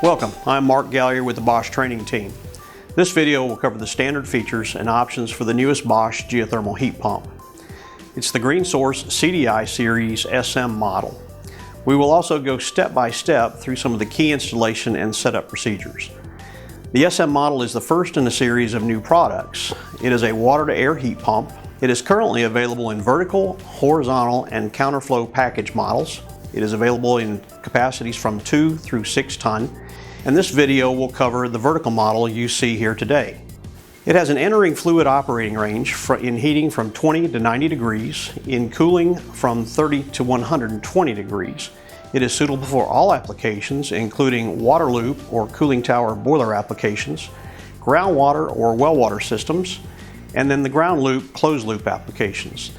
Welcome, I'm Mark Gallier with the Bosch training team. This video will cover the standard features and options for the newest Bosch geothermal heat pump. It's the Green Source CDI Series SM model. We will also go step by step through some of the key installation and setup procedures. The SM model is the first in a series of new products. It is a water-to-air heat pump. It is currently available in vertical, horizontal, and counterflow package models. It is available in capacities from 2 through 6 ton, and this video will cover the vertical model you see here today. It has an entering fluid operating range in heating from 20 to 90 degrees, in cooling from 30 to 120 degrees. It is suitable for all applications, including water loop or cooling tower boiler applications, groundwater or well water systems, and then the ground loop, closed loop applications.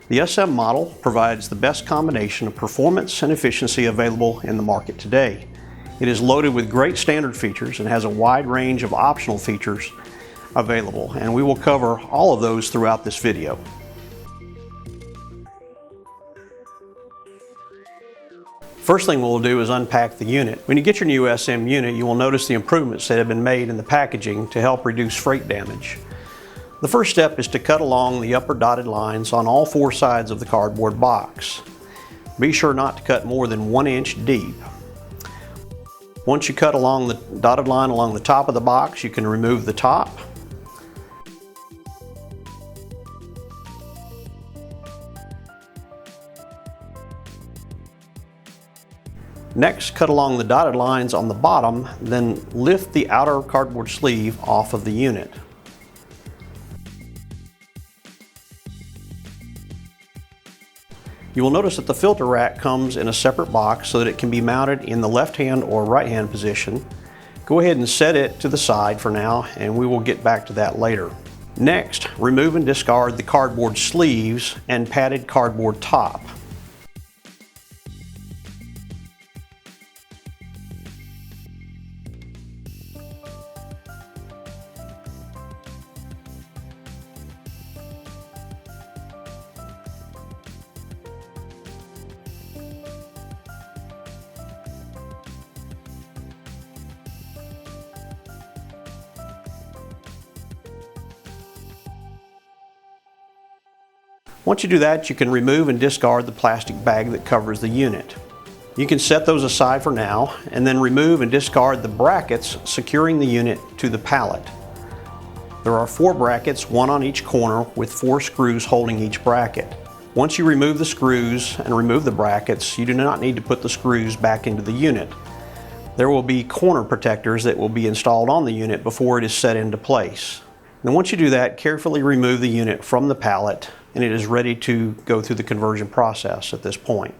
The SM model provides the best combination of performance and efficiency available in the market today. It is loaded with great standard features and has a wide range of optional features available, and we will cover all of those throughout this video. First thing we'll do is unpack the unit. When you get your new SM unit, you will notice the improvements that have been made in the packaging to help reduce freight damage. The first step is to cut along the upper dotted lines on all 4 sides of the cardboard box. Be sure not to cut more than 1 inch deep. Once you cut along the dotted line along the top of the box, you can remove the top. Next, cut along the dotted lines on the bottom, then lift the outer cardboard sleeve off of the unit. You will notice that the filter rack comes in a separate box so that it can be mounted in the left-hand or right-hand position. Go ahead and set it to the side for now, and we will get back to that later. Next, remove and discard the cardboard sleeves and padded cardboard top. Once you do that, you can remove and discard the plastic bag that covers the unit. You can set those aside for now, and then remove and discard the brackets securing the unit to the pallet. There are 4 brackets, 1 on each corner, with 4 screws holding each bracket. Once you remove the screws and remove the brackets, you do not need to put the screws back into the unit. There will be corner protectors that will be installed on the unit before it is set into place. Then once you do that, carefully remove the unit from the pallet, and it is ready to go through the conversion process at this point.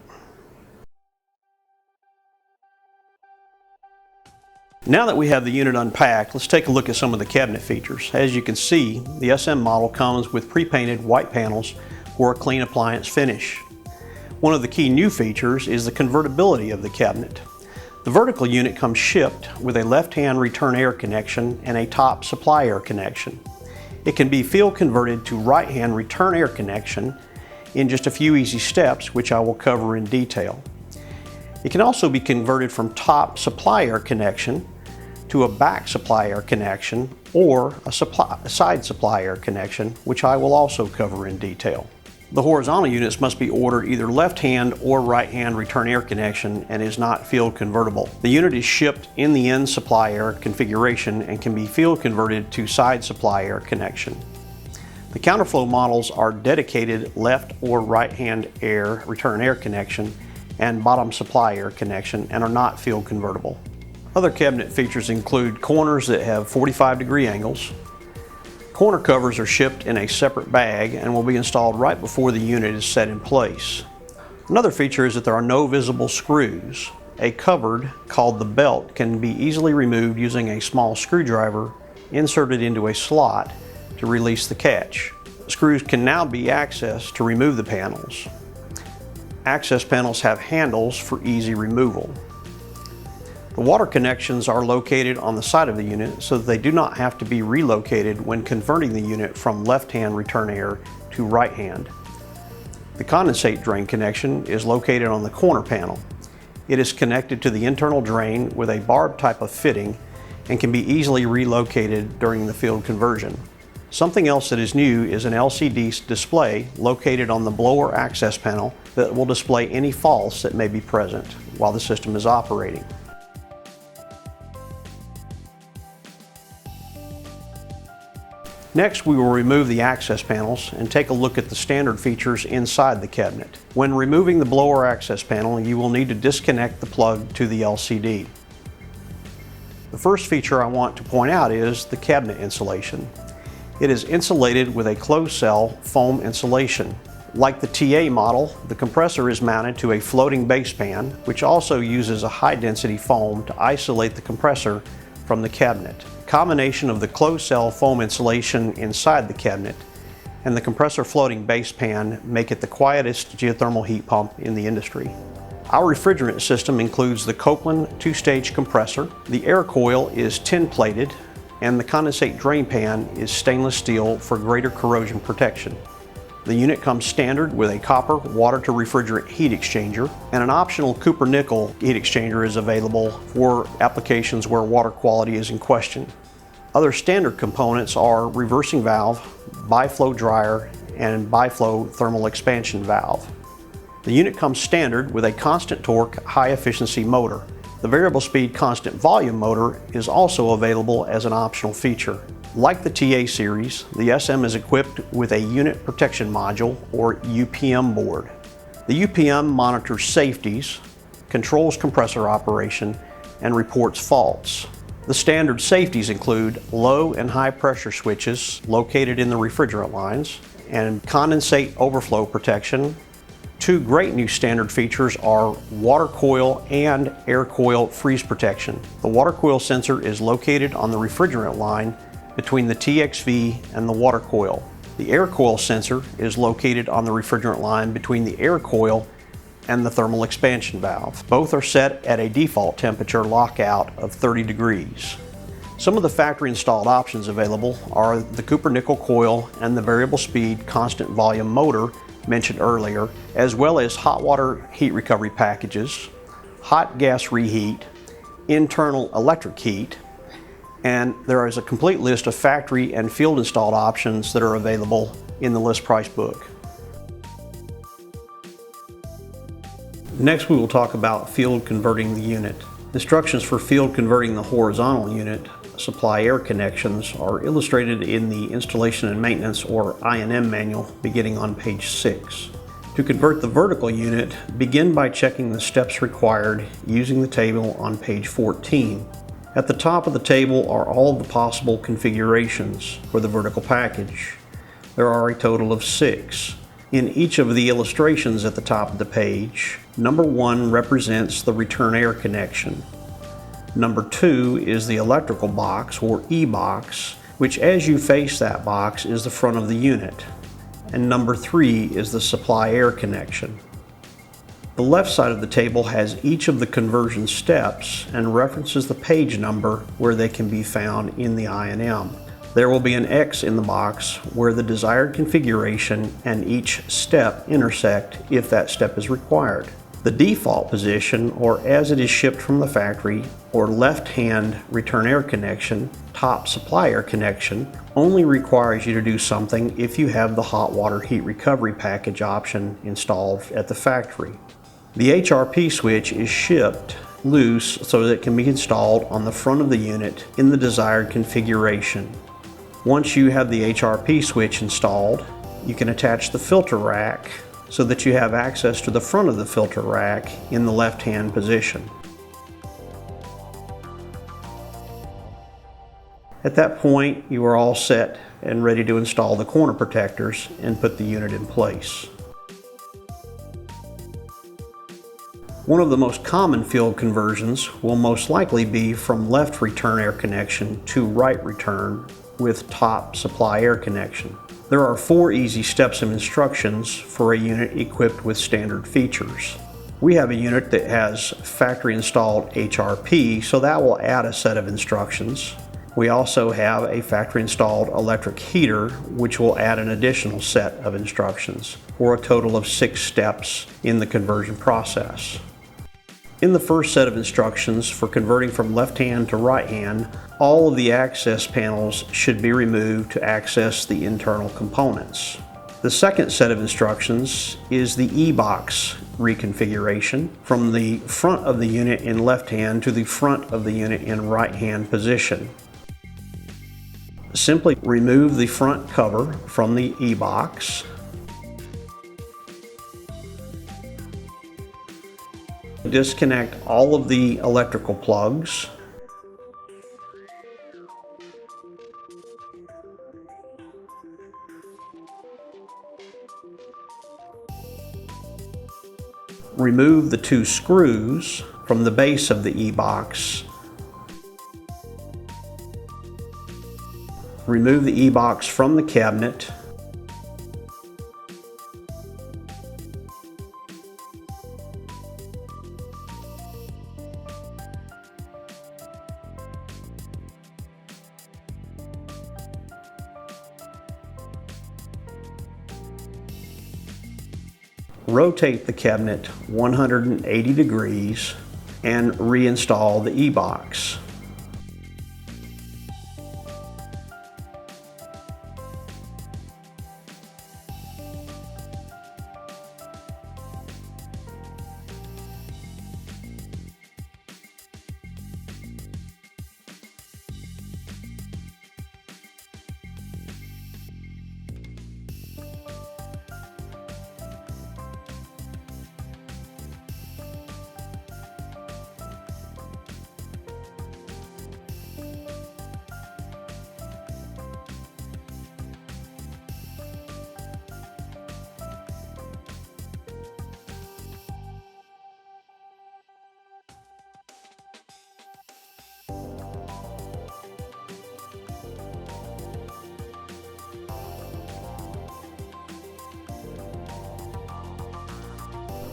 Now that we have the unit unpacked, let's take a look at some of the cabinet features. As you can see, the SM model comes with pre-painted white panels for a clean appliance finish. One of the key new features is the convertibility of the cabinet. The vertical unit comes shipped with a left-hand return air connection and a top supply air connection. It can be field converted to right-hand return air connection in just a few easy steps, which I will cover in detail. It can also be converted from top supply air connection to a back supply air connection or a side supply air connection, which I will also cover in detail. The horizontal units must be ordered either left-hand or right-hand return air connection and is not field convertible. The unit is shipped in the end supply air configuration and can be field converted to side supply air connection. The counterflow models are dedicated left or right-hand air return air connection and bottom supply air connection and are not field convertible. Other cabinet features include corners that have 45-degree angles. Corner covers are shipped in a separate bag and will be installed right before the unit is set in place. Another feature is that there are no visible screws. A cupboard called the belt can be easily removed using a small screwdriver inserted into a slot to release the catch. Screws can now be accessed to remove the panels. Access panels have handles for easy removal. The water connections are located on the side of the unit so that they do not have to be relocated when converting the unit from left-hand return air to right-hand. The condensate drain connection is located on the corner panel. It is connected to the internal drain with a barb type of fitting and can be easily relocated during the field conversion. Something else that is new is an LCD display located on the blower access panel that will display any faults that may be present while the system is operating. Next, we will remove the access panels and take a look at the standard features inside the cabinet. When removing the blower access panel, you will need to disconnect the plug to the LCD. The first feature I want to point out is the cabinet insulation. It is insulated with a closed cell foam insulation. Like the TA model, the compressor is mounted to a floating base pan, which also uses a high-density foam to isolate the compressor from the cabinet. Combination of the closed cell foam insulation inside the cabinet and the compressor floating base pan make it the quietest geothermal heat pump in the industry. Our refrigerant system includes the Copeland 2-stage compressor. The air coil is tin-plated and the condensate drain pan is stainless steel for greater corrosion protection. The unit comes standard with a copper water to refrigerant heat exchanger, and an optional Cooper nickel heat exchanger is available for applications where water quality is in question. Other standard components are reversing valve, biflow dryer, and biflow thermal expansion valve. The unit comes standard with a constant torque, high efficiency motor. The variable speed constant volume motor is also available as an optional feature. Like the TA series, the SM is equipped with a unit protection module or UPM board. The UPM monitors safeties, controls compressor operation, and reports faults. The standard safeties include low and high pressure switches located in the refrigerant lines and condensate overflow protection. Two great new standard features are water coil and air coil freeze protection. The water coil sensor is located on the refrigerant line between the TXV and the water coil. The air coil sensor is located on the refrigerant line between the air coil and the thermal expansion valve. Both are set at a default temperature lockout of 30 degrees. Some of the factory installed options available are the Cooper nickel coil and the variable speed constant volume motor mentioned earlier, as well as hot water heat recovery packages, hot gas reheat, internal electric heat, and there is a complete list of factory and field installed options that are available in the list price book. Next, we will talk about field converting the unit. Instructions for field converting the horizontal unit supply air connections are illustrated in the Installation and Maintenance or I&M manual beginning on page 6. To convert the vertical unit, begin by checking the steps required using the table on page 14. At the top of the table are all the possible configurations for the vertical package. There are a total of 6. In each of the illustrations at the top of the page, number 1 represents the return air connection. Number 2 is the electrical box or EBox, which as you face that box is the front of the unit. And number 3 is the supply air connection. The left side of the table has each of the conversion steps and references the page number where they can be found in the I&M. There will be an X in the box where the desired configuration and each step intersect if that step is required. The default position, or as it is shipped from the factory, or left-hand return air connection, top supply air connection, only requires you to do something if you have the hot water heat recovery package option installed at the factory. The HRP switch is shipped loose so that it can be installed on the front of the unit in the desired configuration. Once you have the HRP switch installed, you can attach the filter rack so that you have access to the front of the filter rack in the left-hand position. At that point, you are all set and ready to install the corner protectors and put the unit in place. One of the most common field conversions will most likely be from left return air connection to right return with top supply air connection. There are 4 easy steps of instructions for a unit equipped with standard features. We have a unit that has factory installed HRP, so that will add a set of instructions. We also have a factory installed electric heater, which will add an additional set of instructions for a total of 6 steps in the conversion process. In the first set of instructions for converting from left hand to right hand, all of the access panels should be removed to access the internal components. The second set of instructions is the EBox Reconfiguration, from the front of the unit in left hand to the front of the unit in right hand position. Simply remove the front cover from the EBox. Disconnect all of the electrical plugs. Remove the two screws from the base of the EBox. Remove the EBox from the cabinet. Rotate the cabinet 180 degrees and reinstall the EBox.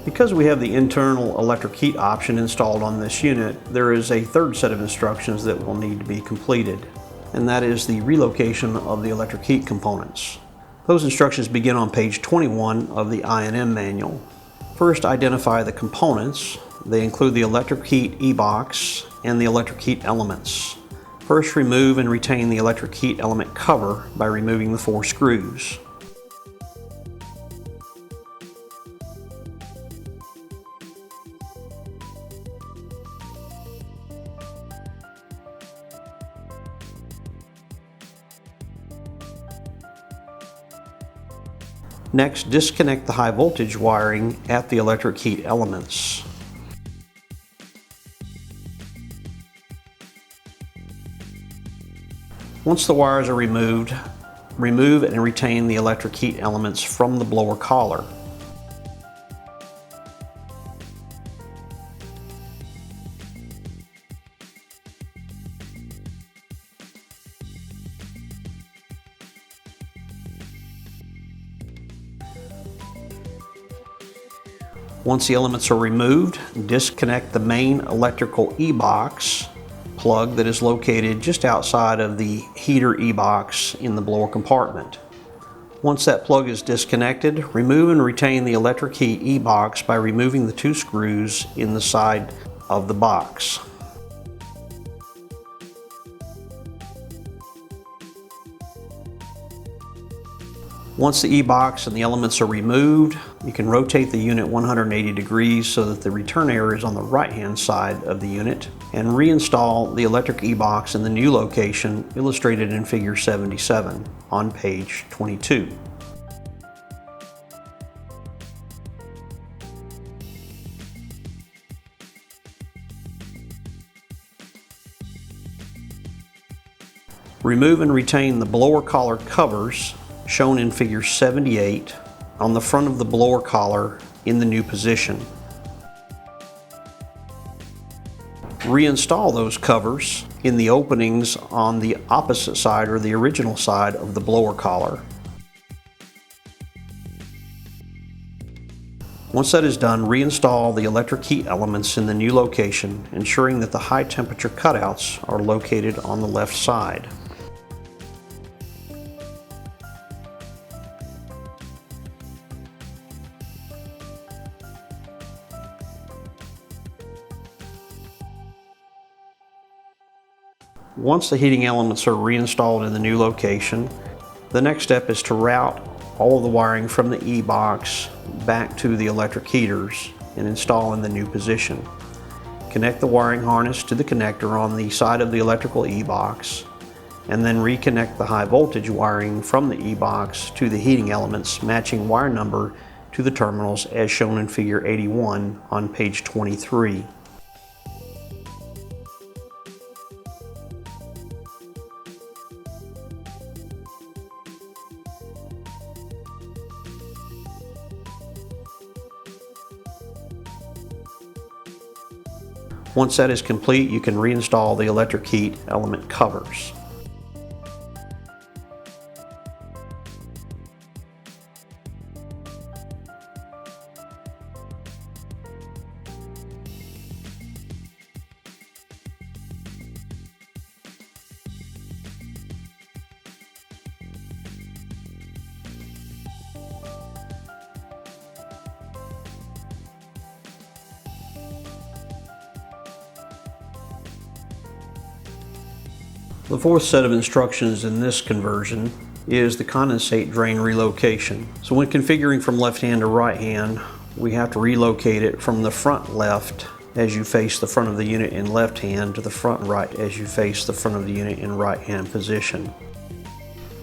Because we have the internal electric heat option installed on this unit, there is a third set of instructions that will need to be completed, and that is the relocation of the electric heat components. Those instructions begin on page 21 of the I&M manual. First, identify the components. They include the electric heat EBox and the electric heat elements. First, remove and retain the electric heat element cover by removing the 4 screws. Next, disconnect the high voltage wiring at the electric heat elements. Once the wires are removed, remove and retain the electric heat elements from the blower collar. Once the elements are removed, disconnect the main electrical EBox plug that is located just outside of the heater EBox in the blower compartment. Once that plug is disconnected, remove and retain the electric heat EBox by removing the 2 screws in the side of the box. Once the EBox and the elements are removed, you can rotate the unit 180 degrees so that the return air is on the right-hand side of the unit, and reinstall the electric EBox in the new location illustrated in figure 77 on page 22. Remove and retain the blower collar covers shown in figure 78 on the front of the blower collar in the new position. Reinstall those covers in the openings on the opposite side or the original side of the blower collar. Once that is done, reinstall the electric heat elements in the new location, ensuring that the high temperature cutouts are located on the left side. Once the heating elements are reinstalled in the new location, the next step is to route all of the wiring from the EBox back to the electric heaters and install in the new position. Connect the wiring harness to the connector on the side of the electrical EBox, and then reconnect the high voltage wiring from the EBox to the heating elements, matching wire number to the terminals as shown in figure 81 on page 23. Once that is complete, you can reinstall the electric heat element covers. The fourth set of instructions in this conversion is the condensate drain relocation. So when configuring from left hand to right hand, we have to relocate it from the front left as you face the front of the unit in left hand to the front right as you face the front of the unit in right hand position.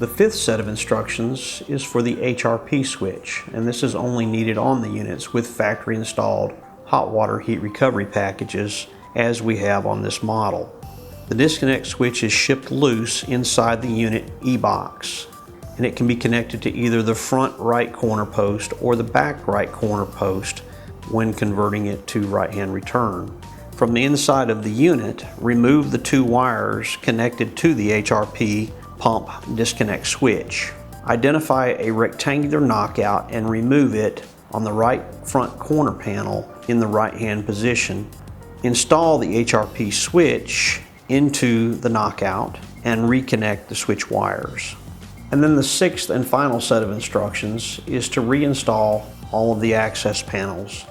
The fifth set of instructions is for the HRP switch, and this is only needed on the units with factory installed hot water heat recovery packages as we have on this model. The disconnect switch is shipped loose inside the unit EBox, and it can be connected to either the front right corner post or the back right corner post when converting it to right-hand return. From the inside of the unit, remove the two wires connected to the HRP pump disconnect switch. Identify a rectangular knockout and remove it on the right front corner panel in the right-hand position. Install the HRP switch into the knockout and reconnect the switch wires. And then the sixth and final set of instructions is to reinstall all of the access panels.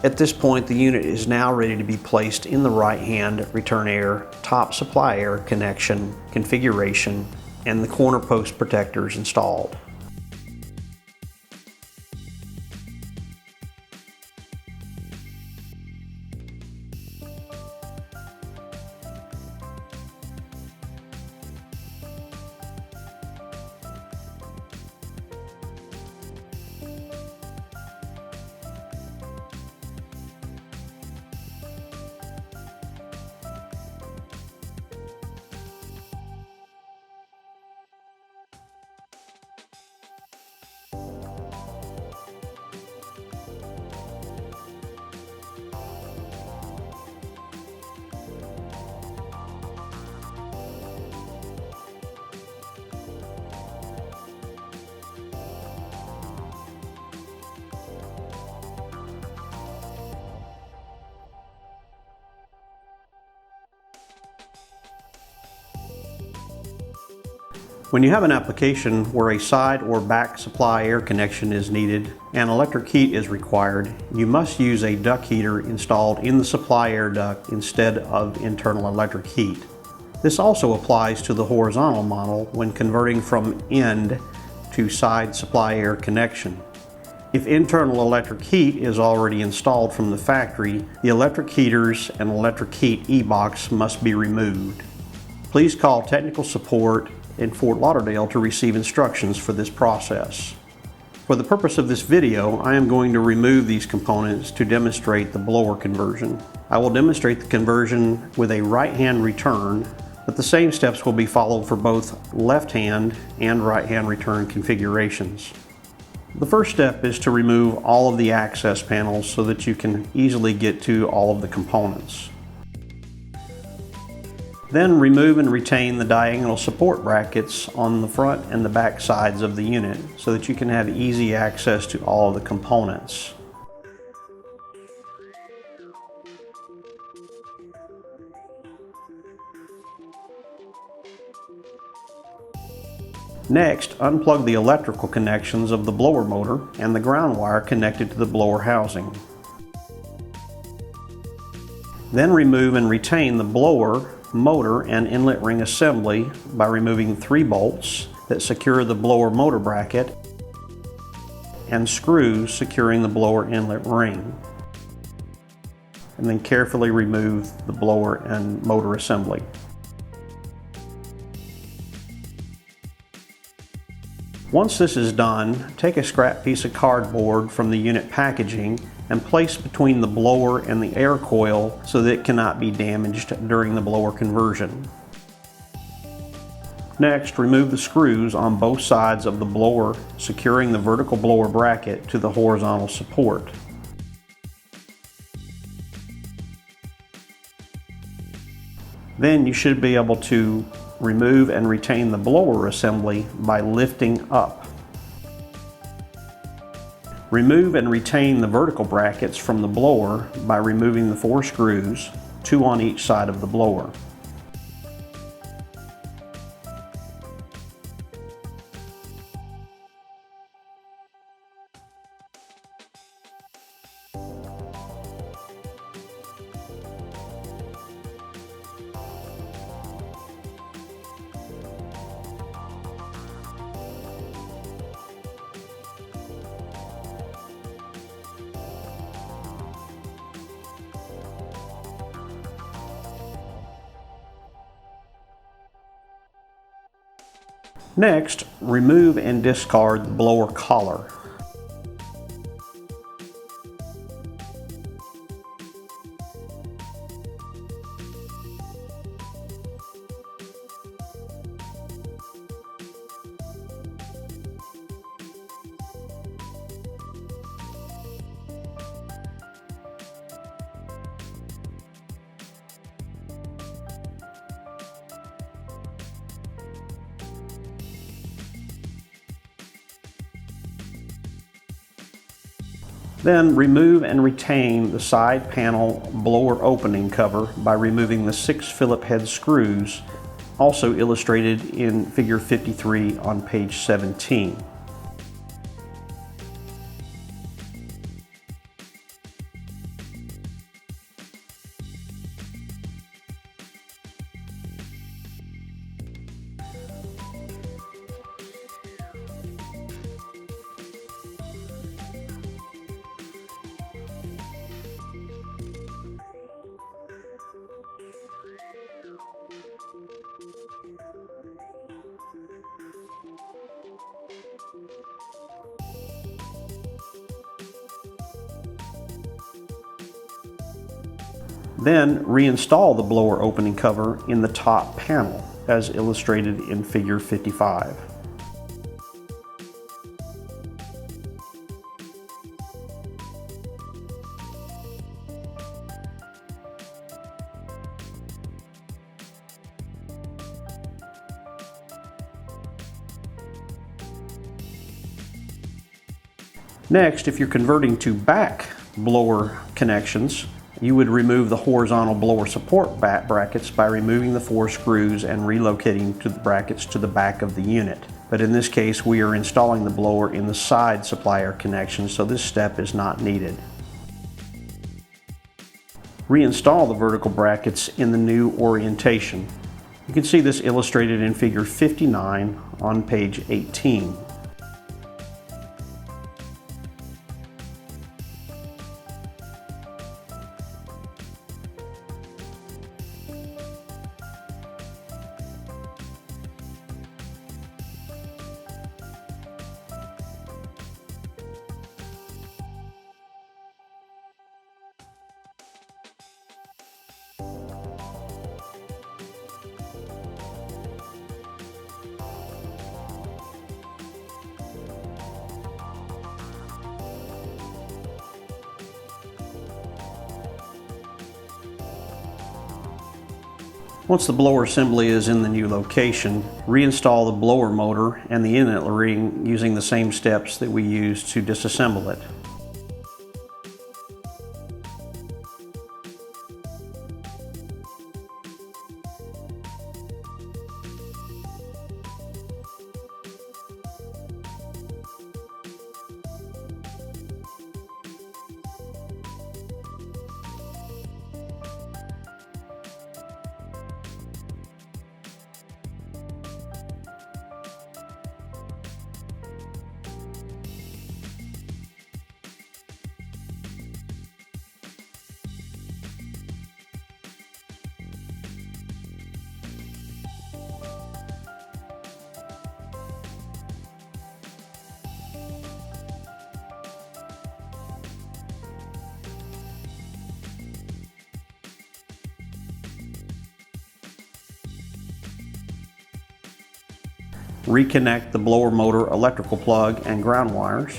At this point, the unit is now ready to be placed in the right-hand return air, top supply air connection configuration, and the corner post protectors installed. When you have an application where a side or back supply air connection is needed and electric heat is required, you must use a duct heater installed in the supply air duct instead of internal electric heat. This also applies to the horizontal model when converting from end to side supply air connection. If internal electric heat is already installed from the factory, the electric heaters and electric heat EBox must be removed. Please call technical support in Fort Lauderdale to receive instructions for this process. For the purpose of this video, I am going to remove these components to demonstrate the blower conversion. I will demonstrate the conversion with a right-hand return, but the same steps will be followed for both left-hand and right-hand return configurations. The first step is to remove all of the access panels so that you can easily get to all of the components. Then remove and retain the diagonal support brackets on the front and the back sides of the unit so that you can have easy access to all of the components. Next, unplug the electrical connections of the blower motor and the ground wire connected to the blower housing. Then remove and retain the blower, motor and inlet ring assembly by removing 3 bolts that secure the blower motor bracket and screws securing the blower inlet ring. And then carefully remove the blower and motor assembly. Once this is done, take a scrap piece of cardboard from the unit packaging and place between the blower and the air coil so that it cannot be damaged during the blower conversion. Next, remove the screws on both sides of the blower, securing the vertical blower bracket to the horizontal support. Then you should be able to remove and retain the blower assembly by lifting up. Remove and retain the vertical brackets from the blower by removing the 4 screws, 2 on each side of the blower. Next, remove and discard the blower collar. Then remove and retain the side panel blower opening cover by removing the 6 Phillip head screws, also illustrated in figure 53 on page 17. Then reinstall the blower opening cover in the top panel, as illustrated in figure 55. Next, if you're converting to back blower connections, you would remove the horizontal blower support brackets by removing the 4 screws and relocating the brackets to the back of the unit. But in this case, we are installing the blower in the side supply air connection, so this step is not needed. Reinstall the vertical brackets in the new orientation. You can see this illustrated in figure 59 on page 18. Once the blower assembly is in the new location, reinstall the blower motor and the inlet ring using the same steps that we used to disassemble it. reconnect the blower motor electrical plug and ground wires.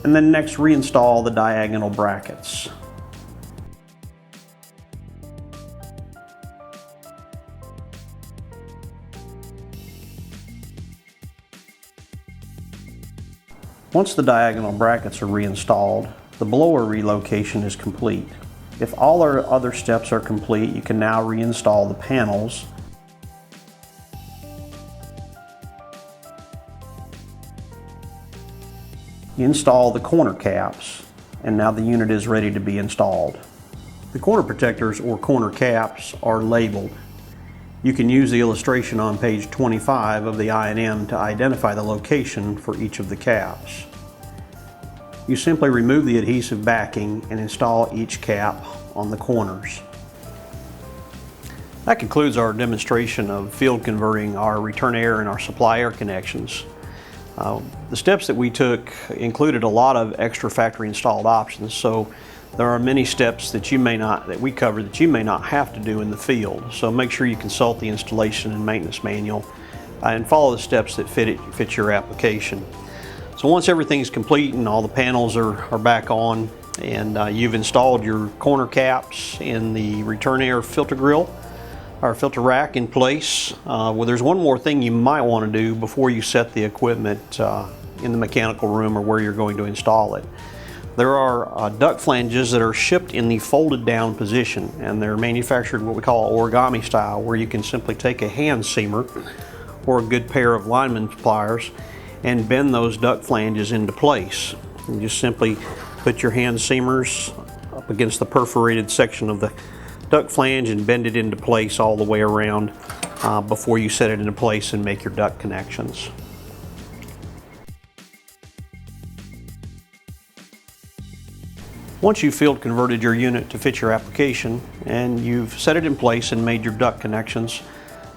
And then next reinstall the diagonal brackets. Once the diagonal brackets are reinstalled, the blower relocation is complete. If all our other steps are complete, you can now reinstall the panels. Install the corner caps, and now the unit is ready to be installed. The corner protectors or corner caps are labeled. You can use the illustration on page 25 of the I&M to identify the location for each of the caps. You simply remove the adhesive backing and install each cap on the corners. That concludes our demonstration of field converting our return air and our supply air connections. The steps that we took included a lot of extra factory installed options, so there are many steps that we covered that you may not have to do in the field. So make sure you consult the installation and maintenance manual and follow the steps that fit your application. So once everything's complete and all the panels are back on and you've installed your corner caps in the return air filter grill, our filter rack in place. Well, there's one more thing you might want to do before you set the equipment in the mechanical room or where you're going to install it. There are duct flanges that are shipped in the folded down position, and they're manufactured what we call origami style, where you can simply take a hand seamer or a good pair of lineman pliers and bend those duct flanges into place. You just simply put your hand seamers up against the perforated section of the duct flange and bend it into place all the way around before you set it into place and make your duct connections. Once you've field converted your unit to fit your application and you've set it in place and made your duct connections,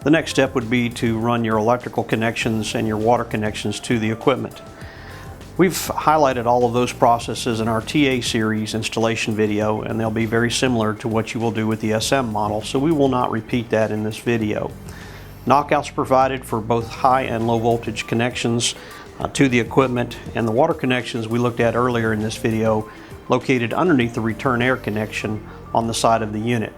the next step would be to run your electrical connections and your water connections to the equipment. We've highlighted all of those processes in our TA series installation video, and they'll be very similar to what you will do with the SM model, so we will not repeat that in this video. Knockouts provided for both high and low voltage connections to the equipment, and the water connections we looked at earlier in this video located underneath the return air connection on the side of the unit.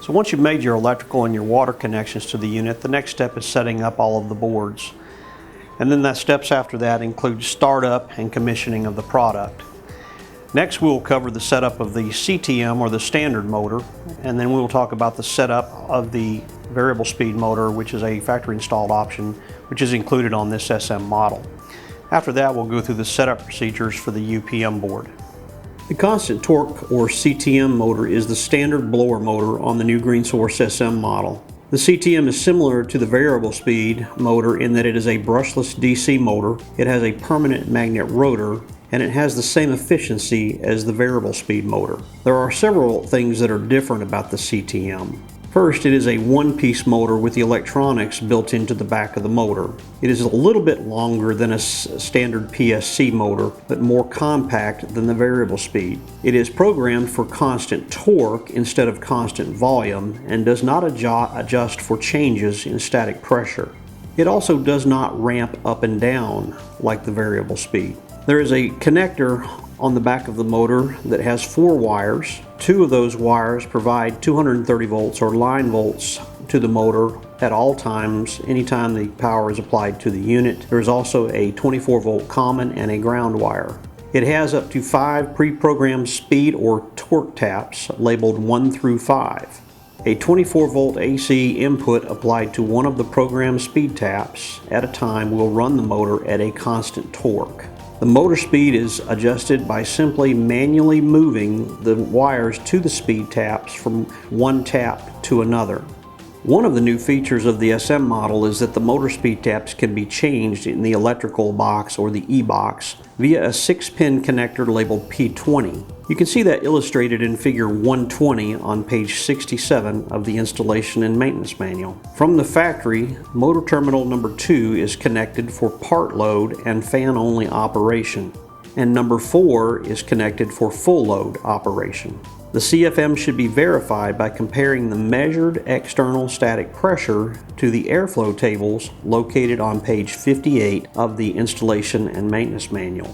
So once you've made your electrical and your water connections to the unit, the next step is setting up all of the boards. And then the steps after that include startup and commissioning of the product. Next, we'll cover the setup of the CTM or the standard motor, and then we'll talk about the setup of the variable speed motor, which is a factory installed option, which is included on this SM model. After that, we'll go through the setup procedures for the UPM board. The constant torque or CTM motor is the standard blower motor on the new GreenSource SM model. The CTM is similar to the variable speed motor in that it is a brushless DC motor, it has a permanent magnet rotor, and it has the same efficiency as the variable speed motor. There are several things that are different about the CTM. First, it is a one-piece motor with the electronics built into the back of the motor. It is a little bit longer than a standard PSC motor, but more compact than the variable speed. It is programmed for constant torque instead of constant volume and does not adjust for changes in static pressure. It also does not ramp up and down like the variable speed. There is a connector on the back of the motor that has 4 wires. 2 of those wires provide 230 volts or line volts to the motor at all times, anytime the power is applied to the unit. There is also a 24 volt common and a ground wire. It has up to 5 pre-programmed speed or torque taps labeled 1 through 5. A 24 volt AC input applied to one of the programmed speed taps at a time will run the motor at a constant torque. The motor speed is adjusted by simply manually moving the wires to the speed taps from one tap to another. One of the new features of the SM model is that the motor speed taps can be changed in the electrical box or the EBox via a 6-pin connector labeled P20. You can see that illustrated in figure 120 on page 67 of the installation and maintenance manual. From the factory, motor terminal number 2 is connected for part load and fan only operation, and number 4 is connected for full load operation. The CFM should be verified by comparing the measured external static pressure to the airflow tables located on page 58 of the installation and maintenance manual.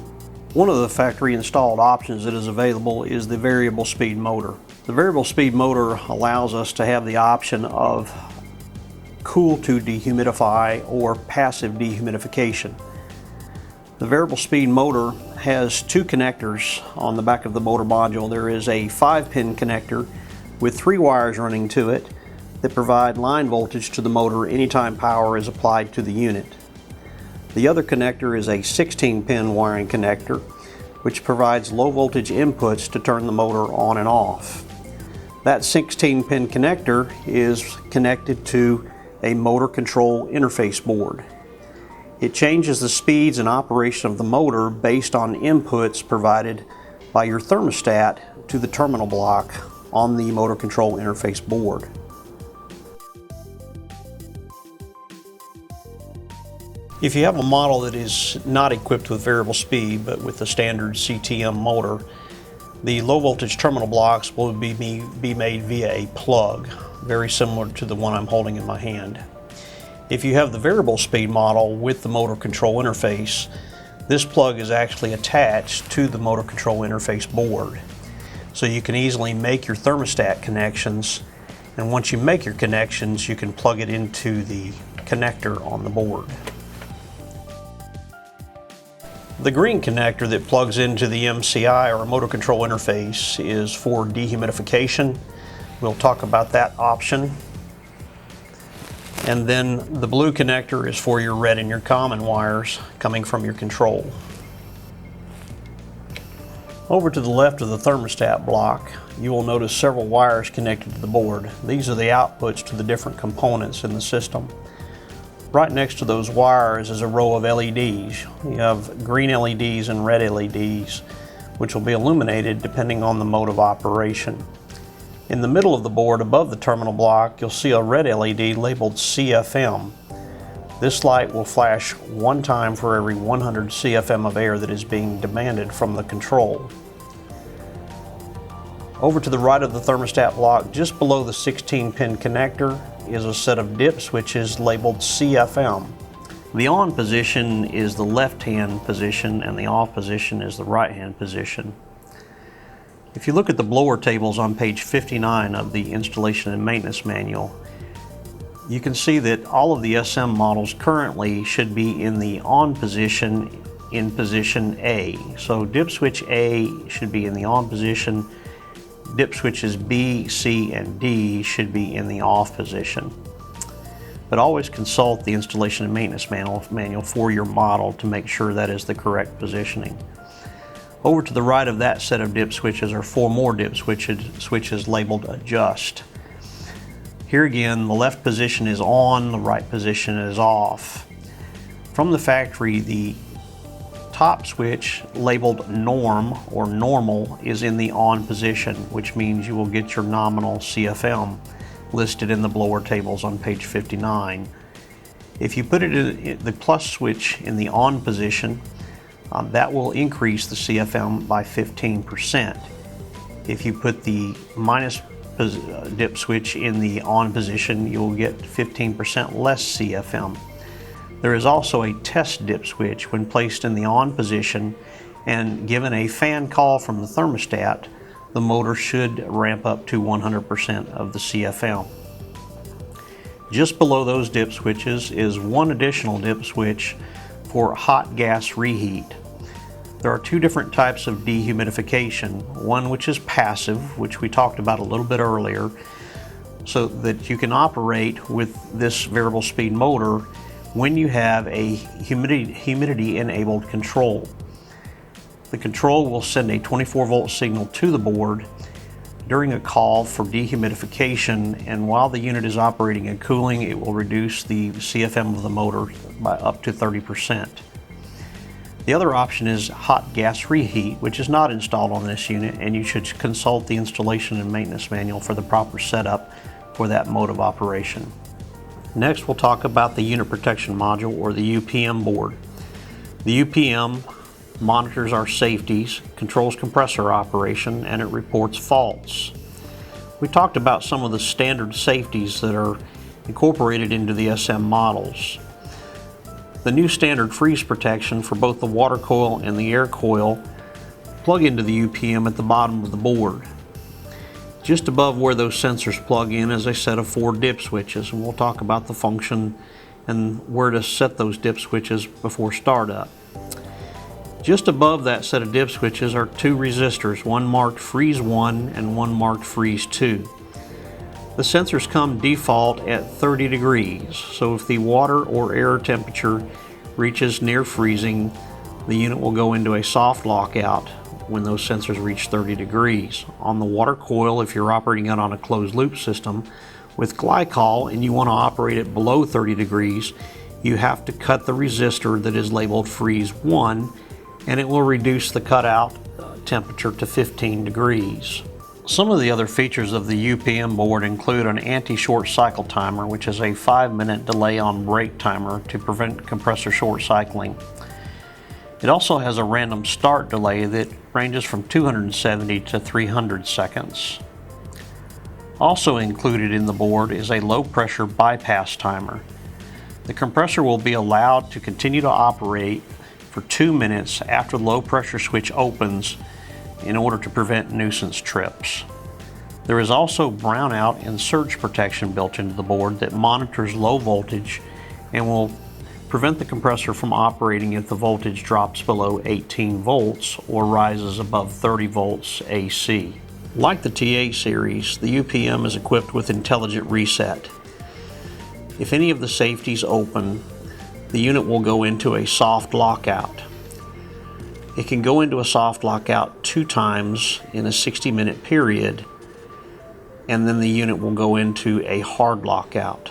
One of the factory installed options that is available is the variable speed motor. The variable speed motor allows us to have the option of cool to dehumidify or passive dehumidification. The variable speed motor has 2 connectors on the back of the motor module. There is a 5-pin connector with 3 wires running to it that provide line voltage to the motor anytime power is applied to the unit. The other connector is a 16-pin wiring connector which provides low voltage inputs to turn the motor on and off. That 16-pin connector is connected to a motor control interface board. It changes the speeds and operation of the motor based on inputs provided by your thermostat to the terminal block on the motor control interface board. If you have a model that is not equipped with variable speed but with the standard CTM motor, the low voltage terminal blocks will be made via a plug, very similar to the one I'm holding in my hand. If you have the variable speed model with the motor control interface, this plug is actually attached to the motor control interface board. So you can easily make your thermostat connections, and once you make your connections, you can plug it into the connector on the board. The green connector that plugs into the MCI or motor control interface is for dehumidification. We'll talk about that option. And then the blue connector is for your red and your common wires coming from your control. Over to the left of the thermostat block, you will notice several wires connected to the board. These are the outputs to the different components in the system. Right next to those wires is a row of LEDs. You have green LEDs and red LEDs, which will be illuminated depending on the mode of operation. In the middle of the board above the terminal block, you'll see a red LED labeled CFM. This light will flash one time for every 100 CFM of air that is being demanded from the control. Over to the right of the thermostat block, just below the 16-pin connector, is a set of dip switches labeled CFM. The on position is the left-hand position and the off position is the right-hand position. If you look at the blower tables on page 59 of the installation and maintenance manual, you can see that all of the SM models currently should be in the on position in position A. So dip switch A should be in the on position. Dip switches B, C, and D should be in the off position. But always consult the installation and maintenance manual for your model to make sure that is the correct positioning. Over to the right of that set of dip switches are 4 more dip switches labeled adjust. Here again, the left position is on, the right position is off. From the factory, the top switch labeled norm or normal is in the on position, which means you will get your nominal CFM listed in the blower tables on page 59. If you put it in the plus switch in the on position, that will increase the CFM by 15%. If you put the minus dip switch in the on position, you'll get 15% less CFM. There is also a test dip switch. When placed in the on position and given a fan call from the thermostat, the motor should ramp up to 100% of the CFM. Just below those dip switches is one additional dip switch for hot gas reheat. There are 2 different types of dehumidification, one which is passive, which we talked about a little bit earlier, so that you can operate with this variable speed motor when you have a humidity enabled control. The control will send a 24-volt signal to the board during a call for dehumidification, and while the unit is operating and cooling, it will reduce the CFM of the motor by up to 30%. The other option is hot gas reheat, which is not installed on this unit, and you should consult the installation and maintenance manual for the proper setup for that mode of operation. Next, we'll talk about the unit protection module, or the UPM board. The UPM monitors our safeties, controls compressor operation, and it reports faults. We talked about some of the standard safeties that are incorporated into the SM models. The new standard freeze protection for both the water coil and the air coil plug into the UPM at the bottom of the board. Just above where those sensors plug in is a set of 4 dip switches, and we'll talk about the function and where to set those dip switches before startup. Just above that set of dip switches are 2 resistors, one marked Freeze 1 and one marked Freeze 2. The sensors come default at 30 degrees, so if the water or air temperature reaches near freezing, the unit will go into a soft lockout when those sensors reach 30 degrees. On the water coil, if you're operating it on a closed loop system with glycol and you want to operate it below 30 degrees, you have to cut the resistor that is labeled Freeze 1, and it will reduce the cutout temperature to 15 degrees. Some of the other features of the UPM board include an anti-short cycle timer, which is a 5-minute delay on brake timer to prevent compressor short cycling. It also has a random start delay that ranges from 270 to 300 seconds. Also included in the board is a low pressure bypass timer. The compressor will be allowed to continue to operate for 2 minutes after the low pressure switch opens in order to prevent nuisance trips. There is also brownout and surge protection built into the board that monitors low voltage and will prevent the compressor from operating if the voltage drops below 18 volts or rises above 30 volts AC. Like the TA series, the UPM is equipped with intelligent reset. If any of the safeties open, the unit will go into a soft lockout. It can go into a soft lockout 2 times in a 60-minute period, and then the unit will go into a hard lockout.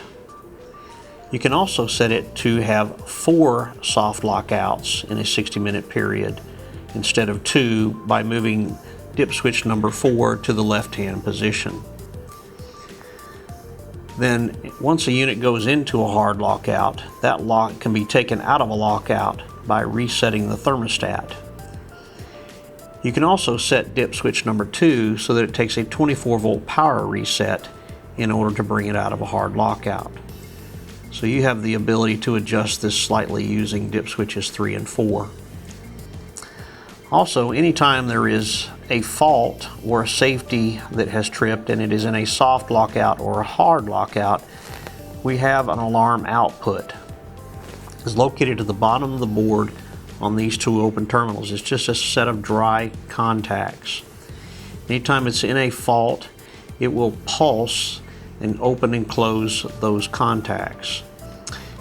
You can also set it to have 4 soft lockouts in a 60-minute period instead of 2 by moving dip switch number 4 to the left-hand position. Then once a unit goes into a hard lockout, that lock can be taken out of a lockout by resetting the thermostat. You can also set dip switch number 2 so that it takes a 24-volt power reset in order to bring it out of a hard lockout. So you have the ability to adjust this slightly using dip switches 3 and 4. Also, anytime there is a fault or a safety that has tripped and it is in a soft lockout or a hard lockout, we have an alarm output. It's located at the bottom of the board on these 2 open terminals. It's just a set of dry contacts. Anytime it's in a fault, it will pulse and open and close those contacts.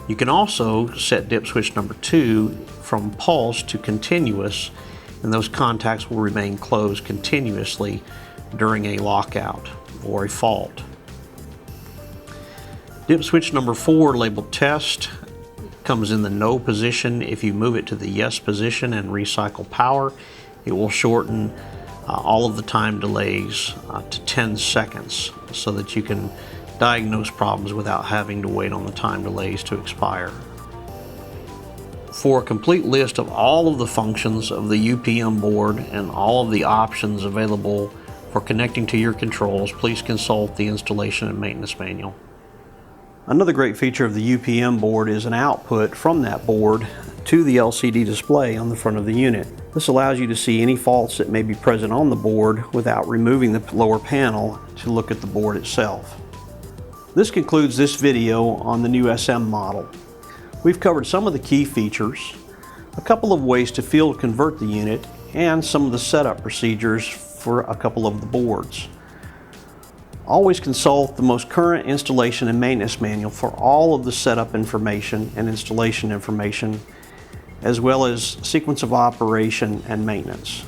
You can also set dip switch number 2 from pulse to continuous, and those contacts will remain closed continuously during a lockout or a fault. Dip switch number 4, labeled test, comes in the no position. If you move it to the yes position and recycle power, it will shorten all of the time delays to 10 seconds so that you can diagnose problems without having to wait on the time delays to expire. For a complete list of all of the functions of the UPM board and all of the options available for connecting to your controls, please consult the installation and maintenance manual. Another great feature of the UPM board is an output from that board to the LCD display on the front of the unit. This allows you to see any faults that may be present on the board without removing the lower panel to look at the board itself. This concludes this video on the new SM model. We've covered some of the key features, a couple of ways to field convert the unit, and some of the setup procedures for a couple of the boards. Always consult the most current installation and maintenance manual for all of the setup information and installation information, as well as sequence of operation and maintenance.